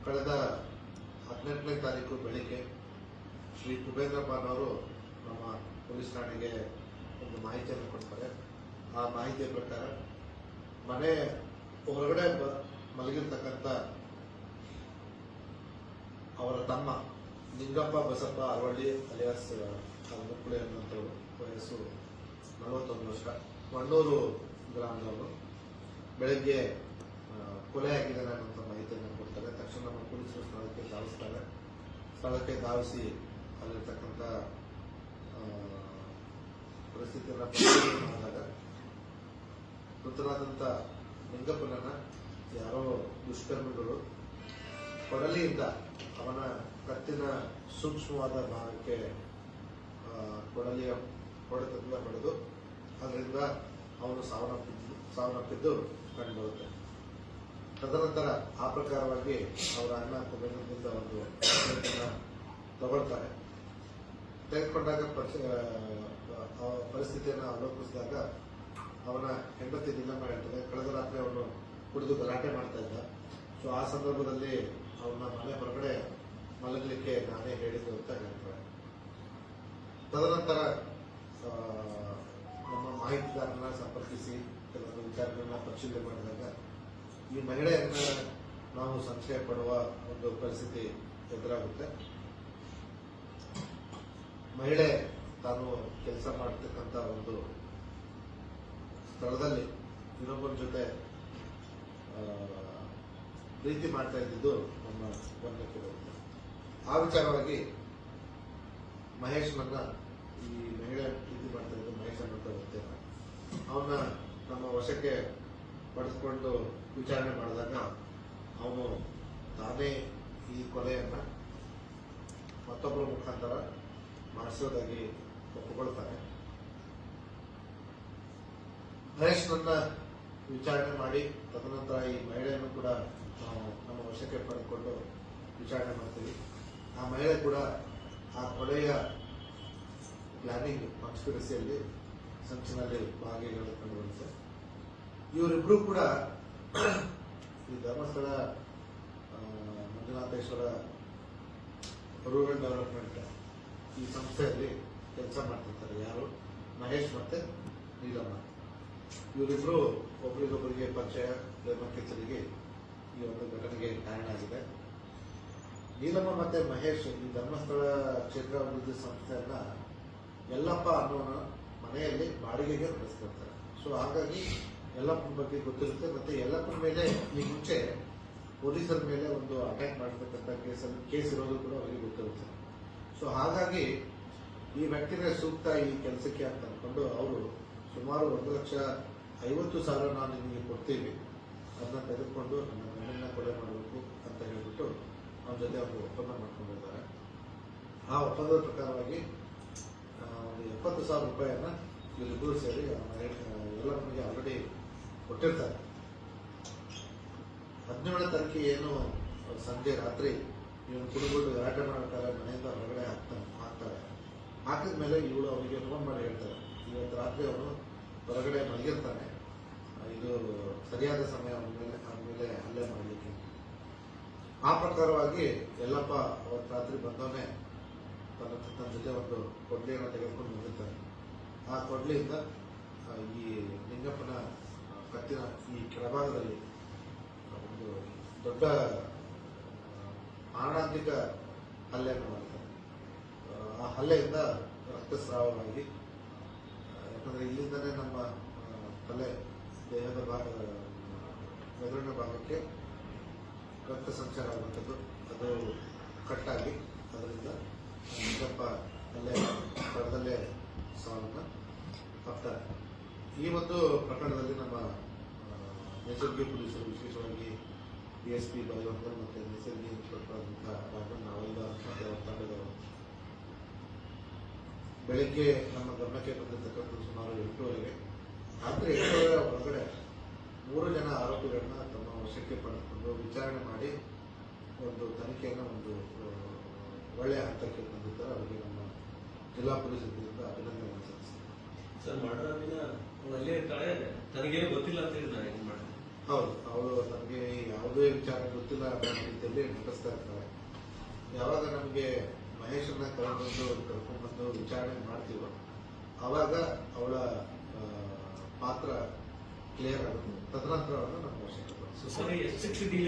ಕಳೆದ 18ನೇ ತಾರೀಕು ಬೆಳಿಗ್ಗೆ ಶ್ರೀ ಕುಬೇಂದ್ರ ಅವರು ನಮ್ಮ ಪೊಲೀಸ್ ಠಾಣೆಗೆ ಒಂದು ಮಾಹಿತಿಯನ್ನು ಕೊಡ್ತಾರೆ. ಆ ಮಾಹಿತಿಯ ಪ್ರಕಾರ ಮನೆ ಹೊರಗಡೆ ಮಲಗಿರ್ತಕ್ಕಂಥ ಅವರ ತಮ್ಮ ನಿಂಗಪ್ಪ ಬಸಪ್ಪ ಅರವಳ್ಳಿ ಅಲಿಯಾಸ್ ಮುಕ್ಕುಳೆ ಅನ್ನೋಂಥವ್ರು, ವಯಸ್ಸು 41 ವರ್ಷ, ಮಣ್ಣೂರು ಗ್ರಾಮದವರು, ಬೆಳಗ್ಗೆ ಕೊಲೆ ಆಗಿದ್ದಾನೆ ಅನ್ನೋಂಥ ಮಾಹಿತಿಯನ್ನು ಕೊಡ್ತಾರೆ. ತಕ್ಷಣ ನಮ್ಮ ಪೊಲೀಸರು ಸ್ಥಳಕ್ಕೆ ಧಾವಿಸ್ತಾರೆ. ಸ್ಥಳಕ್ಕೆ ಧಾವಿಸಿ ಅಲ್ಲಿರ್ತಕ್ಕಂಥ ಪರಿಸ್ಥಿತಿಯನ್ನು ಪರಿಶೀಲನೆ ಮಾಡಿದಾಗ ಮೃತರಾದಂಥ ನಿಂಗಪ್ಪನನ್ನ ಯಾರೋ ದುಷ್ಕರ್ಮಿಗಳು ಕೊಡಲಿಯಿಂದ ಅವನ ಕತ್ತಿನ ಸೂಕ್ಷ್ಮವಾದ ಭಾಗಕ್ಕೆ ಕೊಡಲಿಯ ಹೊಡೆತದಿಂದ ಹೊಡೆದು ಅದರಿಂದ ಅವನು ಸಾವನ್ನಪ್ಪಿದ್ದು ಕಂಡುಬರುತ್ತೆ. ತದನಂತರ ಆ ಪ್ರಕಾರವಾಗಿ ಅವರ ಅಣ್ಣ ಕುಬೇಂದ್ರದಿಂದ ಒಂದು ತಗೊಳ್ತಾರೆ. ತೆಗೆದುಕೊಂಡಾಗ ಪರಿಸ್ಥಿತಿಯನ್ನು ಅವಲೋಕಿಸಿದಾಗ ಅವನ ಹೆಂಡತಿ ನಿಲ್ಲಮ್ಮ ಹೇಳ್ತದೆ, ಕಳೆದ ರಾತ್ರಿ ಅವನು ಕುಡಿದು ಗಲಾಟೆ ಮಾಡ್ತಾ ಇದ್ದ. ಸೊ ಆ ಸಂದರ್ಭದಲ್ಲಿ ಅವನ ಮನೆ ಹೊರಗಡೆ ಮಲಗಲಿಕ್ಕೆ ನಾನೇ ಹೇಳಿದ್ದು ಅಂತ ಹೇಳ್ತಾರೆ. ತದನಂತರ ನಮ್ಮ ಮಾಹಿತಿದಾರರನ್ನ ಸಂಪರ್ಕಿಸಿ ಕೆಲವೊಂದು ವಿಚಾರಗಳನ್ನ ಪರಿಶೀಲನೆ ಮಾಡಿದಾಗ ಈ ಮಹಿಳೆಯನ್ನ ನಾವು ಸಂಶಯ ಪಡುವ ಒಂದು ಪರಿಸ್ಥಿತಿ ಎದುರಾಗುತ್ತೆ. ಮಹಿಳೆ ತಾನು ಕೆಲಸ ಮಾಡತಕ್ಕಂಥ ಒಂದು ಸ್ಥಳದಲ್ಲಿ ಇನ್ನೊಬ್ಬರ ಜೊತೆ ಪ್ರೀತಿ ಮಾಡ್ತಾ ಇದ್ದಿದ್ದು ನಮ್ಮ ಗಮನಕ್ಕೆ ಬರುತ್ತೆ. ಆ ವಿಚಾರವಾಗಿ ಮಹೇಶ್ನನ್ನ, ಈ ಮಹಿಳೆ ಪ್ರೀತಿ ಮಾಡ್ತಾ ಇದ್ದು ಮಹೇಶ್ ಅನ್ನೋ ಗೊತ್ತೇನ, ಅವನ್ನ ನಮ್ಮ ವಶಕ್ಕೆ ಪಡೆದುಕೊಂಡು ವಿಚಾರಣೆ ಮಾಡಿದಾಗ ಅವನು ತಾನೇ ಈ ಕೊಲೆಯನ್ನ ಮತ್ತೊಬ್ಬರ ಮುಖಾಂತರ ಮಾಡಿಸೋದಾಗಿ ಒಪ್ಪಿಕೊಳ್ತಾನೆ. ಮಹೇಶ್ನನ್ನ ವಿಚಾರಣೆ ಮಾಡಿ ತದನಂತರ ಈ ಮಹಿಳೆಯನ್ನು ಕೂಡ ನಾವು ನಮ್ಮ ವಶಕ್ಕೆ ಪಡೆದುಕೊಂಡು ವಿಚಾರಣೆ ಮಾಡ್ತೀವಿ. ಆ ಮಹಿಳೆ ಕೂಡ ಆ ಕೊಲೆಯ ಪ್ಲಾನಿಂಗ್ ಕಾನ್ಸ್ಪಿರಸಿಯಲ್ಲಿ ಸಂಚಿನಲ್ಲಿ ಭಾಗಿಯಾಗಿಕೊಂಡು ಬರುತ್ತೆ. ಇವರಿಬ್ರು ಕೂಡ ಈ ಧರ್ಮಸ್ಥಳ ಮಂಜುನಾಥೇಶ್ವರ ರೂರಲ್ ಡೆವಲಪ್ಮೆಂಟ್ ಈ ಸಂಸ್ಥೆಯಲ್ಲಿ ಕೆಲಸ ಮಾಡ್ತಿರ್ತಾರೆ. ಯಾರು? ಮಹೇಶ್ ಮತ್ತೆ ನೀಲಮ್ಮ. ಇವರಿಬ್ರು ಒಬ್ಬರಿಗೊಬ್ಬರಿಗೆ ಪರಿಚಯ, ಪ್ರೇಮಕ್ಕೆಚ್ಚರಿಗೆ ಈ ಒಂದು ಘಟನೆಗೆ ಕಾರಣ ಆಗಿದೆ. ನೀಲಮ್ಮ ಮತ್ತೆ ಮಹೇಶ್ ಈ ಧರ್ಮಸ್ಥಳ ಕ್ಷೇತ್ರ ಅಭಿವೃದ್ಧಿ ಸಂಸ್ಥೆಯನ್ನ ಯಲ್ಲಪ್ಪ ಅನ್ನೋನ ಮನೆಯಲ್ಲಿ ಬಾಡಿಗೆಗೆ ನಡೆಸ್ತಿರ್ತಾರೆ. ಸೊ ಹಾಗಾಗಿ ಯಲ್ಲಪ್ಪನ ಬಗ್ಗೆ ಗೊತ್ತಿರುತ್ತೆ. ಮತ್ತೆ ಯಲ್ಲಪ್ಪನ ಮೇಲೆ ಈ ಮುಂಚೆ ಪೊಲೀಸರ ಮೇಲೆ ಒಂದು ಅಟ್ಯಾಕ್ ಮಾಡಿರ್ತಕ್ಕಂಥ ಕೇಸ್ ಇರೋದು ಕೂಡ ಅವರಿಗೆ ಗೊತ್ತಿರುತ್ತೆ. ಸೊ ಹಾಗಾಗಿ ಈ ವ್ಯಕ್ತಿಗೆ ಸೂಕ್ತ ಈ ಕೆಲಸಕ್ಕೆ ಅಂತ ಅನ್ಕೊಂಡು ಅವರು ಸುಮಾರು 1,50,000 ನಾವು ನಿಮಗೆ ಕೊಡ್ತೀವಿ, ಅದನ್ನ ತೆಗೆದುಕೊಂಡು ನಮ್ಮ ಗಂಡನ್ನ ಕೊಲೆ ಮಾಡಬೇಕು ಅಂತ ಹೇಳ್ಬಿಟ್ಟು ಅವನ ಜೊತೆ ಒಂದು ಒಪ್ಪಂದ ಮಾಡ್ಕೊಂಡಿದ್ದಾರೆ. ಆ ಒಪ್ಪಂದದ ಪ್ರಕಾರವಾಗಿ ಒಂದು 70,000 ರೂಪಾಯಿಯನ್ನ ಇವರಿಬ್ಬರು ಸೇರಿ ಎಲ್ಲ ನಮಗೆ ಆಲ್ರೆಡಿ ಕೊಟ್ಟಿರ್ತಾರೆ. 17ನೇ ತಾರೀಕಿಗೆ ಏನು ಸಂಜೆ ರಾತ್ರಿ ಇವನು ಕುಡಿದುಕೊಂಡು ಗಲಾಟೆ ಮಾಡ್ತಾರೆ, ಮನೆಯಿಂದ ಹೊರಗಡೆ ಹಾಕ್ತಾರೆ. ಹಾಕಿದ ಮೇಲೆ ಇವಳು ಅವರಿಗೆ ಫೋನ್ ಮಾಡಿ ಹೇಳ್ತಾರೆ, ಇವತ್ತು ರಾತ್ರಿ ಅವನು ಹೊರಗಡೆ ಮಲಗಿರ್ತಾನೆ, ಇದು ಸರಿಯಾದ ಸಮಯ ಅವನ ಮೇಲೆ ಹಲ್ಲೆ ಮಾಡಲಿಕ್ಕೆ. ಆ ಪ್ರಕಾರವಾಗಿ ಯಲ್ಲಪ್ಪ ಅವತ್ತು ರಾತ್ರಿ ಬಂದವನೇ ತನ್ನ ಜೊತೆ ಒಂದು ಕೊಡ್ಲಿಯನ್ನು ತೆಗೆದುಕೊಂಡು ಬಂದಿರ್ತಾನೆ. ಆ ಕೊಡ್ಲಿಯಿಂದ ಈ ನಿಂಗಪ್ಪನ ಕತ್ತಿನ ಈ ಕೆಳಭಾಗದಲ್ಲಿ ಒಂದು ದೊಡ್ಡ ಮಾರಣಾಂತಿಕ ಹಲ್ಲೆಯನ್ನು ಮಾಡ್ತಾರೆ. ಆ ಹಲ್ಲೆಯಿಂದ ರಕ್ತಸ್ರಾವವಾಗಿ, ಯಾಕಂದ್ರೆ ಇಲ್ಲಿಂದನೇ ನಮ್ಮ ತಲೆ, ದೇಹದ ಭಾಗ, ಮೆದುಳಿನ ಭಾಗಕ್ಕೆ ರಕ್ತ ಸಂಚಾರ ಆಗುವಂಥದ್ದು, ಅದು ಕಟ್ಟಾಗಿ ಅದರಿಂದ ನಿಂಗಪ್ಪ ಅಲ್ಲೇ ಸ್ಥಳದಲ್ಲೇ ಸಾವನ್ನ ತಪ್ತಾರೆ. ಈ ಒಂದು ಪ್ರಕರಣದಲ್ಲಿ ನಮ್ಮ ನೇಸರ್ಗಿ ಪೊಲೀಸರು, ವಿಶೇಷವಾಗಿ PSP ಬಲವಂತರ್ ಮತ್ತು ನೇಸರ್ಗಿ ಇನ್ಸ್ಪೆಕ್ಟರ್ ಆದಂತಹ ಡಾಕ್ಟರ್ ನಾವಲ್ದ ಮತ್ತು ಅವರ ತಂಡದವರು ಬೆಳಗ್ಗೆ ನಮ್ಮ ಗಮನಕ್ಕೆ ಬಂದಿರತಕ್ಕಂಥ ಸುಮಾರು 8:30 ರಾತ್ರಿ 8:30 ಹೊರಗಡೆ 3 ಜನ ಆರೋಪಿಗಳನ್ನ ತಮ್ಮ ವಶಕ್ಕೆ ಪಡೆದುಕೊಂಡು ವಿಚಾರಣೆ ಮಾಡಿ ಒಂದು ತನಿಖೆಯನ್ನು ಒಂದು ಒಳ್ಳೆಯ ಹಂತಕ್ಕೆ ತಂದಿದ್ದಾರೆ. ಅವರಿಗೆ ನಮ್ಮ ಜಿಲ್ಲಾ ಪೊಲೀಸ್ ವತಿಯಿಂದ ಅಭಿನಂದನೆ ಸಲ್ಲಿಸ್ತಾರೆ. ಸರ್, ಮರ್ಡರ್ ದಿನ ಅಲ್ಲೇ ಇರ್ತಾಳೆ, ತನಗೇನು ಗೊತ್ತಿಲ್ಲ ಅಂತ ಹೇಳಿದ್ದಾರೆ. ಹೌದು, ಅವಳು ನಮಗೆ ಯಾವುದೇ ವಿಚಾರ ಗೊತ್ತಿಲ್ಲ ಅನ್ನೋ ರೀತಿಯಲ್ಲಿ ನಟಿಸ್ತಾ ಇರ್ತಾರೆ. ಯಾವಾಗ ನಮಗೆ ಮಹೇಶನ್ನ ಕರ್ಕೊಂಡ್ಬಂದು ವಿಚಾರಣೆ ಮಾಡ್ತೀವೋ ಆವಾಗ ಅವಳ ಪಾತ್ರ ಕ್ಲಿಯರ್ ಆಗುತ್ತೆ. ತದನಂತರ ಅವರನ್ನು ನಮ್ಮ ವಶಕ್ಕೆ ತಗೊಳ್ತೀವಿ.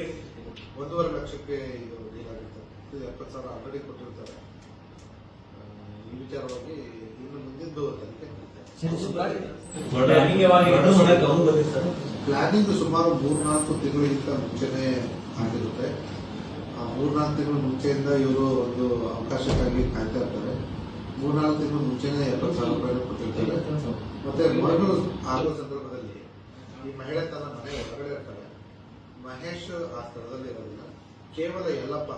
1.5 ಲಕ್ಷಕ್ಕೆ ಇದು ಡೀಲ್ ಆಗುತ್ತೆ. ಇದು 70,000 ಆಲ್ರೆಡಿ ಕೊಟ್ಟಿರ್ತಾರೆ. ಈ ವಿಚಾರವಾಗಿ ಇನ್ನು ಮುಂದಿದ್ದು ತನಿಖೆ ಪ್ಲಾನಿಂಗ್ ಸುಮಾರು 3-4 ತಿಂಗಳಿಗಿಂತ ಮುಂಚೆನೆ ಆಗಿರುತ್ತೆ. ಆ 3-4 ತಿಂಗಳ ಮುಂಚೆಯಿಂದ ಇವರು ಒಂದು ಅವಕಾಶಕ್ಕಾಗಿ ಕಾಯ್ತಾ ಇರ್ತಾರೆ. 3-4 ತಿಂಗಳ ಮುಂಚೆನೆ 70,000 ರೂಪಾಯಿ ಕೊಟ್ಟಿರ್ತಾರೆ. ಮತ್ತೆ ಮರಳು ಆಗೋ ಸಂದರ್ಭದಲ್ಲಿ ಈ ಮಹಿಳೆ ತನ್ನ ಮನೆ ಹೊರಗಡೆ ಇರ್ತಾರೆ. ಮಹೇಶ್ ಆ ಸ್ಥಳದಲ್ಲಿ ಇರೋದಿಲ್ಲ. ಕೇವಲ ಯಲ್ಲಪ್ಪ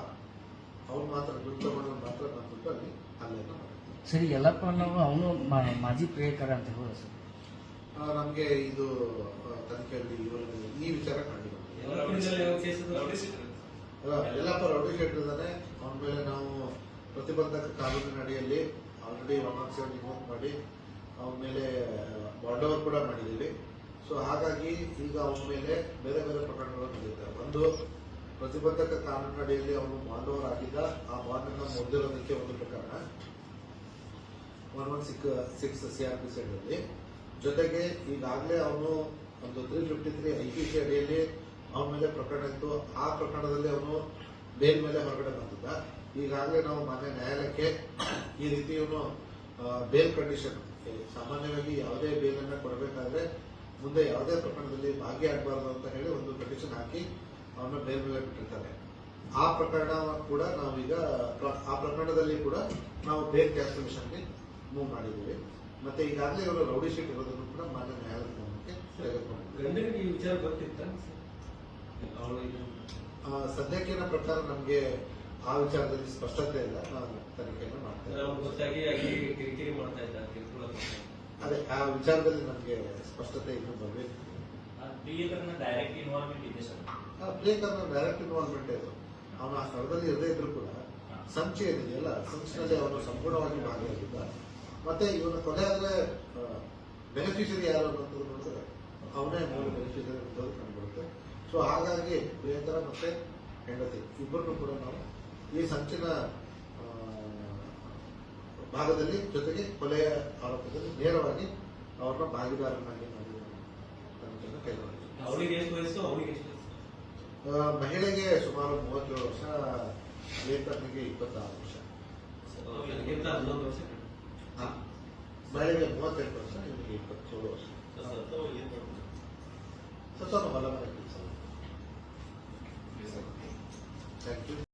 ಅವ್ರು ಮಾತ್ರ ದುಡ್ಡು ತಗೊಂಡು ಮಾತ್ರ ಬಂದ್ಬಿಟ್ಟು ಅಲ್ಲಿ ಹಲ್ಲೆಯನ್ನು ಮಾಡ್ತಾರೆ. ಸರಿ, ಯಲ್ಲಪ್ಪ ಅವನು ಮಾಜಿ ಪ್ರಿಯಕರ ಅಂತ ಹೇಳೋದು ಸರ್. ನಮಗೆ ಇದು ತನಿಖೆಯಲ್ಲಿ ಈ ವಿಚಾರ ಕಂಡಿಲ್ಲ. ಯಲ್ಲಪ್ಪ ರೌಡಿ ಶೀಟ್ ಇದ್ದಾನೆ. ಅವನ ಮೇಲೆ ನಾವು ಪ್ರತಿಬಂಧಕ ಕಾನೂನಿನ ಅಡಿಯಲ್ಲಿ ಆಲ್ರೆಡಿ 117 ಇನ್ವೋಕ್ ಮಾಡಿ ಅವನ ಮೇಲೆ ಬಾಂಡ್ ಓವರ್ ಕೂಡ ಮಾಡಿದ್ದೀವಿ. ಸೊ ಹಾಗಾಗಿ ಈಗ ಅವನ ಮೇಲೆ ಬೇರೆ ಬೇರೆ ಪ್ರಕರಣಗಳು ನಡೆಯುತ್ತವೆ. ಒಂದು, ಪ್ರತಿಬಂಧಕ ಕಾನೂನಿನ ಅಡಿಯಲ್ಲಿ ಅವನು ಬಾಂಡ್ ಓವರ್ ಆಗಿದ್ದ, ಆ ಬಾಂಡ್ ಅನ್ನು ಮುರಿದಿರೋದಕ್ಕೆ ಒಂದು ಪ್ರಕರಣ 116 CRPC ಅಡಿಯಲ್ಲಿ. ಜೊತೆಗೆ ಈಗಾಗಲೇ ಅವನು ಒಂದು 353 IPC ಅಡಿಯಲ್ಲಿ ಅವನ ಮೇಲೆ ಪ್ರಕರಣ ಇತ್ತು. ಆ ಪ್ರಕರಣದಲ್ಲಿ ಅವನು ಬೇಲ್ ಮೇಲೆ ಹೊರಗಡೆ ಬಂದಿದ್ದ. ಈಗಾಗಲೇ ನಾವು ಮಾನ್ಯ ನ್ಯಾಯಾಲಯಕ್ಕೆ ಈ ರೀತಿ ಇವನು ಬೇಲ್ ಕಂಡೀಷನ್, ಸಾಮಾನ್ಯವಾಗಿ ಯಾವುದೇ ಬೇಲನ್ನು ಕೊಡಬೇಕಾದ್ರೆ ಮುಂದೆ ಯಾವುದೇ ಪ್ರಕರಣದಲ್ಲಿ ಭಾಗಿಯಾಗಬಾರದು ಅಂತ ಹೇಳಿ ಒಂದು ಕಂಡೀಷನ್ ಹಾಕಿ ಅವನ್ನ ಬೇಲ್ ಮೇಲೆ ಬಿಟ್ಟಿರ್ತಾರೆ. ಆ ಪ್ರಕರಣ ಕೂಡ ನಾವೀಗ ಆ ಪ್ರಕರಣದಲ್ಲಿ ಕೂಡ ನಾವು ಬೇಲ್ ಕ್ಯಾನ್ಸಲೇಷನ್ಗೆ ಮೂವ್ ಮಾಡಿದ್ದೀವಿ. ಮತ್ತೆ ಈಗಾಗಲೇ ಇವರು ರೌಡಿ ಶೀಟ್ ಇರೋದನ್ನು ಕೂಡ ಮಾನ್ಯ ನ್ಯಾಯಾಲಯದ ಗಮನಕ್ಕೆ ತೆಗೆದುಕೊಂಡಿದ್ದೀವಿ. ಸದ್ಯಕ್ಕಿನ ಪ್ರಕಾರ ನಮಗೆ ಆ ವಿಚಾರದಲ್ಲಿ ಸ್ಪಷ್ಟತೆ ಇಲ್ಲ. ನಾವು ತನಿಖೆಯನ್ನು ಮಾಡ್ತೇವೆ. ಅದೇ ಆ ವಿಚಾರದಲ್ಲಿ ನಮಗೆ ಸ್ಪಷ್ಟತೆ ಇನ್ನೂ ಬರಬೇಕು. ಪ್ರಿಯಕರನ ಡೈರೆಕ್ಟ್ ಇನ್ವಾಲ್ವ್ಮೆಂಟ್ ಇದೆ ಸರ್. ಪ್ರಿಯಕರನ ಡೈರೆಕ್ಟ್ ಇನ್ವಾಲ್ವ್ಮೆಂಟ್ ಇದೆ. ಅವನು ಆ ಸ್ಥಳದಲ್ಲಿ ಇರದೇ ಇದ್ರು ಕೂಡ ಸಂಚೆ ಏನಿದೆಯಲ್ಲ, ಸಂಚಿನಲ್ಲಿ ಅವನು ಸಂಪೂರ್ಣವಾಗಿ ಭಾಗಿಯಾಗಿದ್ದ. ಮತ್ತೆ ಇವನ ಕೊನೆ ಆದ್ರೆ ಬೆನಿಫಿಷರಿ ಯಾರು ಅನ್ನೋದು ನೋಡಿದ್ರೆ ಅವನೇ ಮೂಲ ಬೆನಿಫಿಷರಿ ಅನ್ನೋದು ಕಂಡುಬರುತ್ತೆ. ಸೊ ಹಾಗಾಗಿ ಪ್ರಿಯಕರ ಮತ್ತೆ ಹೆಂಡತಿ ಇಬ್ಬರನ್ನು ಕೂಡ ನಾವು ಈ ಸಂಚಿನ ಭಾಗದಲ್ಲಿ ಜೊತೆಗೆ ಕೊಲೆಯ ಆರೋಪದಲ್ಲಿ ನೇರವಾಗಿ ಅವ್ರನ್ನ ಭಾಗಿದಾರನಾಗಿ ಮಾಡಿ ಮಹಿಳೆಗೆ ಸುಮಾರು 37 ವರ್ಷ, ಲೇಖಕನಿಗೆ 26 ವರ್ಷ. ಮಹಿಳೆಗೆ 38 ವರ್ಷ, ಇವನಿಗೆ 27 ವರ್ಷ. ಹೊಲ ಮನೆ ಕೆಲಸ